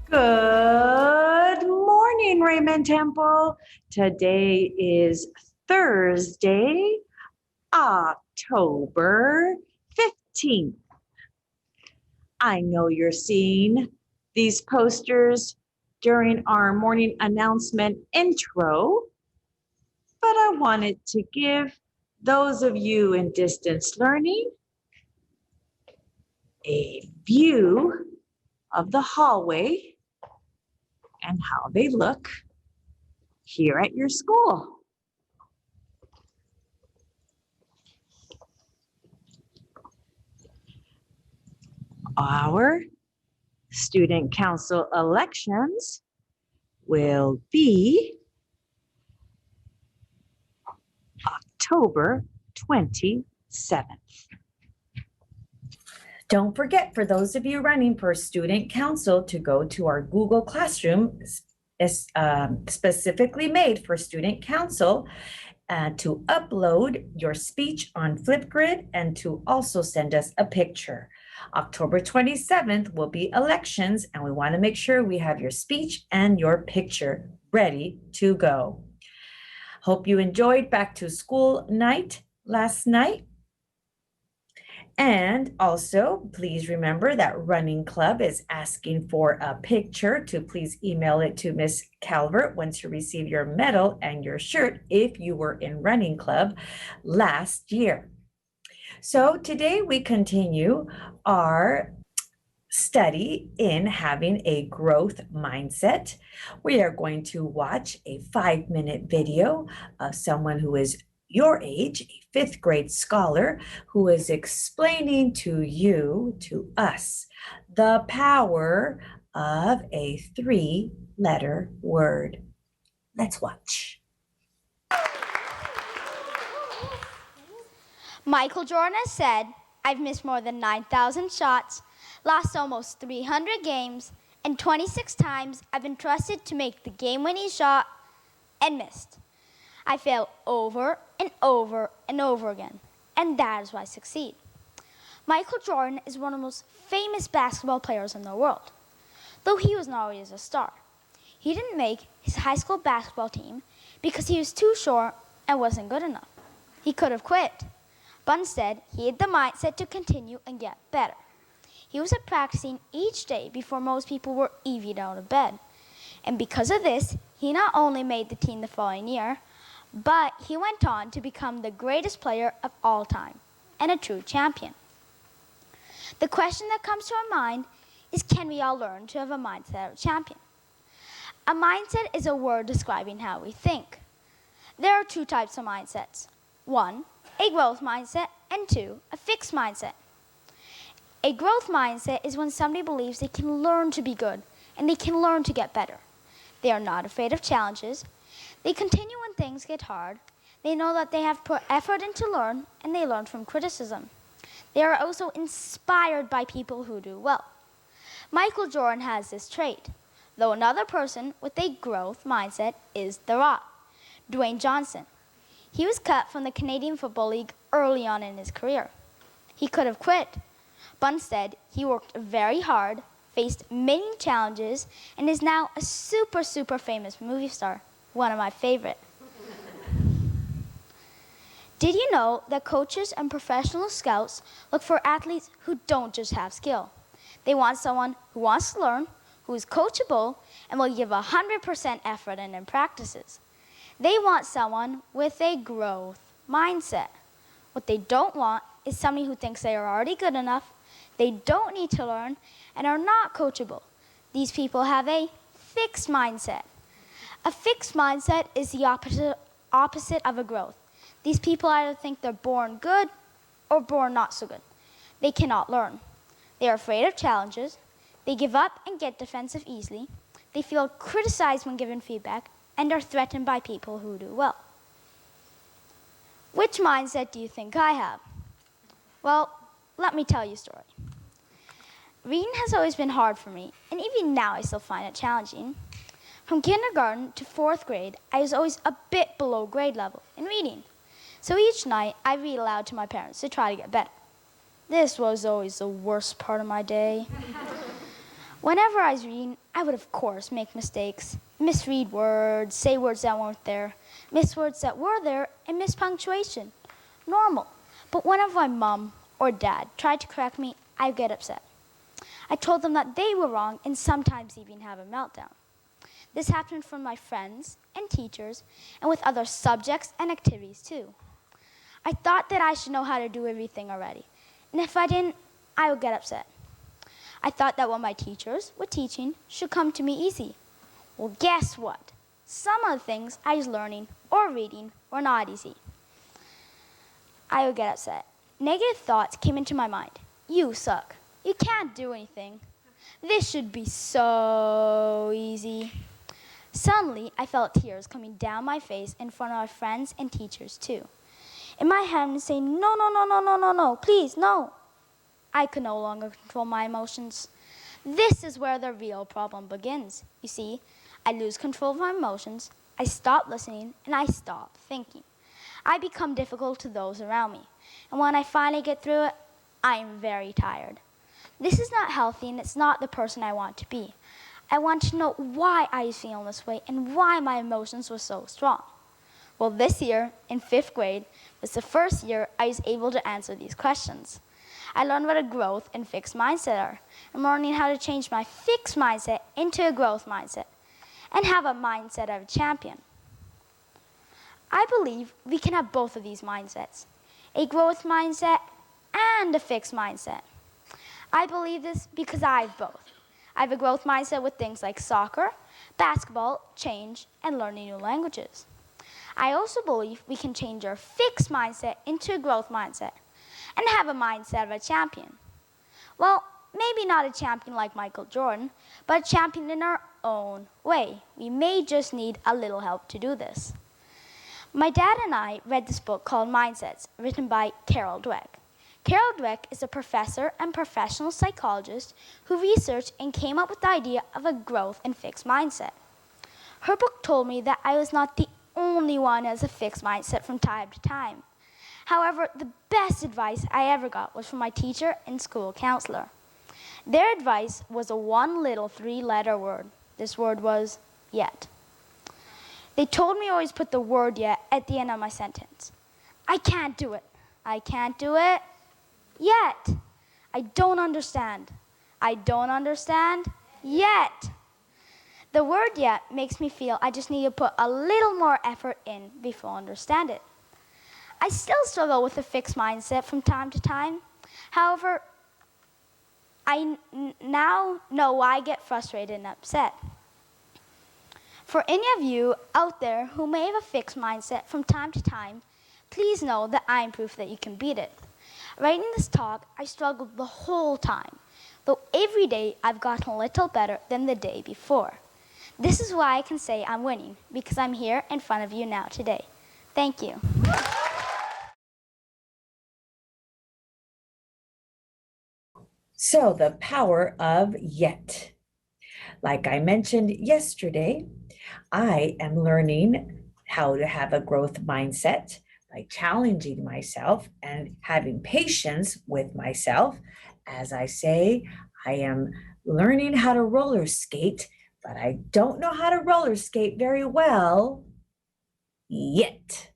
Good morning, Raymond Temple. Today is Thursday, October 15th. I know you're seeing these posters during our morning announcement intro, but I wanted to give those of you in distance learning a view of the hallway and how they look here at your school. Our student council elections will be October 27th. Don't forget, for those of you running for student council, to go to our Google Classroom, specifically made for student council, to upload your speech on Flipgrid and to also send us a picture. October 27th will be elections, and we want to make sure we have your speech and your picture ready to go. Hope you enjoyed back to school night last night. And also, please remember that Running Club is asking for a picture to please email it to Miss Calvert once you receive your medal and your shirt if you were in Running Club last year. So today we continue our study in having a growth mindset. We are going to watch a 5-minute video of someone who is your age, a 5th grade scholar, who is explaining to us, the power of a 3-letter word. Let's watch. Michael Jordan has said, "I've missed more than 9,000 shots, lost almost 300 games, and 26 times I've been trusted to make the game-winning shot and missed. I fail over and over and over again, and that is why I succeed." Michael Jordan is one of the most famous basketball players in the world. Though he was not always a star, he didn't make his high school basketball team because he was too short and wasn't good enough. He could have quit, but instead he had the mindset to continue and get better. He was practicing each day before most people were even out of bed. And because of this, he not only made the team the following year, but he went on to become the greatest player of all time and a true champion. The question that comes to our mind is, can we all learn to have a mindset of a champion? A mindset is a word describing how we think. There are 2 types of mindsets. 1, a growth mindset, and 2, a fixed mindset. A growth mindset is when somebody believes they can learn to be good and they can learn to get better. They are not afraid of challenges. They continue when things get hard. They know that they have put effort in to learn, and they learn from criticism. They are also inspired by people who do well. Michael Jordan has this trait, though another person with a growth mindset is The Rock, Dwayne Johnson. He was cut from the Canadian Football League early on in his career. He could have quit, but instead he worked very hard, faced many challenges, and is now a super famous movie star. One of my favorite. Did you know that coaches and professional scouts look for athletes who don't just have skill? They want someone who wants to learn, who is coachable, and will give 100% effort in practices. They want someone with a growth mindset. What they don't want is somebody who thinks they are already good enough, they don't need to learn, and are not coachable. These people have a fixed mindset. A fixed mindset is the opposite of a growth. These people either think they're born good or born not so good. They cannot learn. They are afraid of challenges. They give up and get defensive easily. They feel criticized when given feedback and are threatened by people who do well. Which mindset do you think I have? Well, let me tell you a story. Reading has always been hard for me, and even now I still find it challenging. From kindergarten to 4th grade, I was always a bit below grade level in reading. So each night, I read aloud to my parents to try to get better. This was always the worst part of my day. Whenever I was reading, I would of course make mistakes, misread words, say words that weren't there, miss words that were there, and miss punctuation. Normal. But whenever my mom or dad tried to correct me, I'd get upset. I told them that they were wrong and sometimes even have a meltdown. This happened from my friends and teachers and with other subjects and activities too. I thought that I should know how to do everything already, and if I didn't, I would get upset. I thought that what my teachers were teaching should come to me easy. Well, guess what? Some of the things I was learning or reading were not easy. I would get upset. Negative thoughts came into my mind. You suck. You can't do anything. This should be so easy. Suddenly, I felt tears coming down my face in front of my friends and teachers too. In my head, I'm saying, no, no, no, no, no, no, no, please, no. I could no longer control my emotions. This is where the real problem begins. You see, I lose control of my emotions, I stop listening, and I stop thinking. I become difficult to those around me. And when I finally get through it, I am very tired. This is not healthy, and it's not the person I want to be. I want to know why I was feeling this way and why my emotions were so strong. Well, this year, in 5th grade, was the first year I was able to answer these questions. I learned what a growth and fixed mindset are. I'm learning how to change my fixed mindset into a growth mindset and have a mindset of a champion. I believe we can have both of these mindsets, a growth mindset and a fixed mindset. I believe this because I have both. I have a growth mindset with things like soccer, basketball, change, and learning new languages. I also believe we can change our fixed mindset into a growth mindset and have a mindset of a champion. Well, maybe not a champion like Michael Jordan, but a champion in our own way. We may just need a little help to do this. My dad and I read this book called Mindsets, written by Carol Dweck. Carol Dweck is a professor and professional psychologist who researched and came up with the idea of a growth and fixed mindset. Her book told me that I was not the only one who has a fixed mindset from time to time. However, the best advice I ever got was from my teacher and school counselor. Their advice was a one little 3-letter word. This word was yet. They told me always put the word yet at the end of my sentence. I can't do it. I can't do it yet. I don't understand. I don't understand yet. The word yet makes me feel I just need to put a little more effort in before I understand it. I still struggle with a fixed mindset from time to time. However, I now know why I get frustrated and upset. For any of you out there who may have a fixed mindset from time to time, please know that I am proof that you can beat it. Writing this talk, I struggled the whole time, though every day I've gotten a little better than the day before. This is why I can say I'm winning, because I'm here in front of you now today. Thank you. So the power of yet. Like I mentioned yesterday, I am learning how to have a growth mindset by challenging myself and having patience with myself. As I say, I am learning how to roller skate, but I don't know how to roller skate very well yet.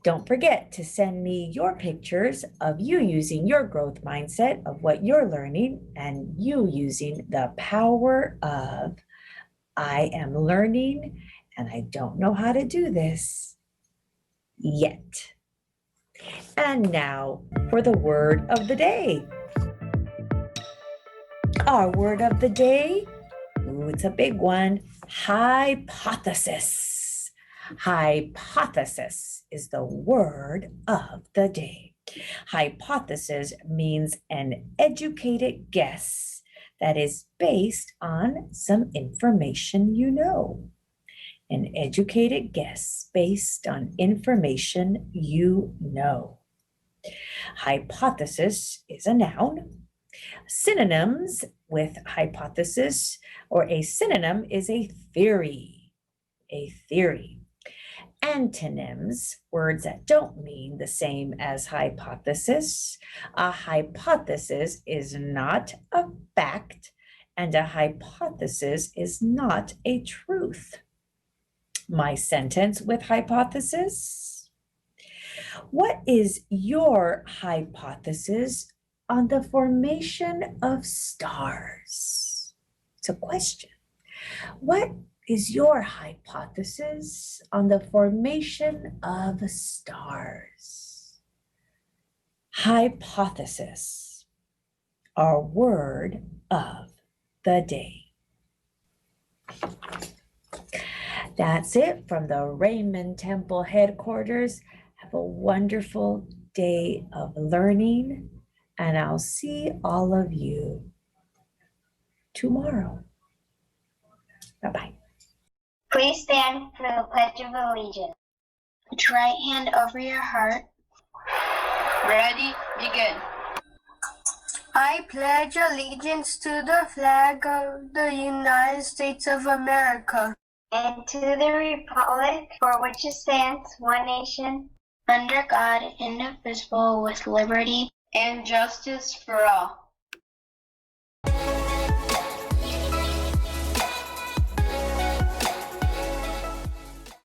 Don't forget to send me your pictures of you using your growth mindset of what you're learning and you using the power of I am learning and I don't know how to do this yet. And now for the word of the day. Our word of the day, it's a big one, hypothesis. Hypothesis is the word of the day. Hypothesis means an educated guess that is based on some information you know. An educated guess based on information you know. Hypothesis is a noun. Synonyms with hypothesis or a synonym is a theory. A theory. Antonyms, words that don't mean the same as hypothesis. A hypothesis is not a fact, and a hypothesis is not a truth. My sentence with hypothesis. What is your hypothesis on the formation of stars? It's a question. What is your hypothesis on the formation of stars? Hypothesis, our word of the day. That's it from the Raymond Temple headquarters. Have a wonderful day of learning, and I'll see all of you tomorrow. Bye-bye. Please stand for the Pledge of Allegiance. Put your right hand over your heart. Ready, begin. I pledge allegiance to the flag of the United States of America and to the republic for which it stands, one nation, under God, indivisible, with liberty and justice for all.